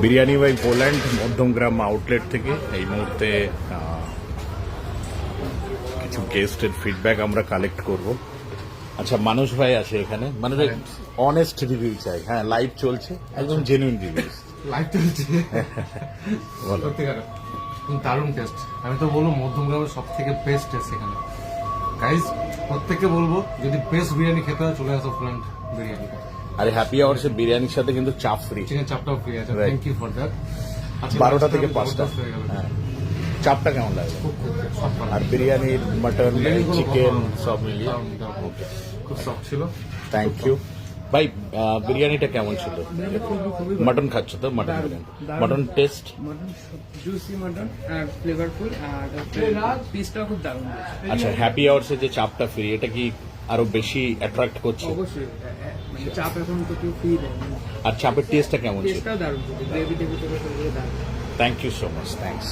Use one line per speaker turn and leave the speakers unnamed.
Biryani by Poland Madhyamgram outlet থেকে এই মুহূর্তে কিছু গেস্টের ফিডব্যাক আমরা কালেক্ট করব। আচ্ছা, মানুষ ভাই আছে এখানে, মানুষ ভাই অনেস্ট রিভিউ চাই। হ্যাঁ, লাইভ চলছে, একদম জেনুইন রিভিউ।
লাইভ চলছে,
বলো।
সত্যিকার দারুণ টেস্ট। আমি তো বলবো মধ্যমগ্রামের সব থেকে বেস্ট টেস্ট এখানে। গাইজ প্রত্যেককে বলবো যদি বেস্ট বিরিয়ানি খেতে হয় চলে আসো পোল্যান্ড বিরিয়ানি।
আরে হ্যাপি আওয়ার্সের বিরিয়ানির সাথে কিন্তু চাপ ফ্রি,
চিকেন চাপটাও ফ্রি আছে।
Right.
Thank you for that.
12টা থেকে 5টা। হ্যাঁ, চাপটা কেমন লাগে? আর বিরিয়ানির মাটন চিকেন সব মিলিয়ে
খুব সফট ছিল।
থ্যাংক ইউ ভাই। বিরিয়ানিটা কেমন ছিল? মটন খাচ্ছ তো? Mutton biryani, mutton taste
mutton juicy mutton আর ফ্লেভারফুল আর পিসটাও খুব দারুণ।
আচ্ছা, হ্যাপি আওয়ার্সে যে চাপটা ফ্রি, এটা কি আরো বেশি অ্যাট্রাক্ট করছে?
অবশ্যই মানে চাপ এখন তো কেউ ফ্রি দেয় না।
আর চাপের টেস্টটা কেমন ছিল?
টেস্টটাও দারুণ, গ্রেভি টেভি থেকে দারুণ।
Thank you so much, thanks.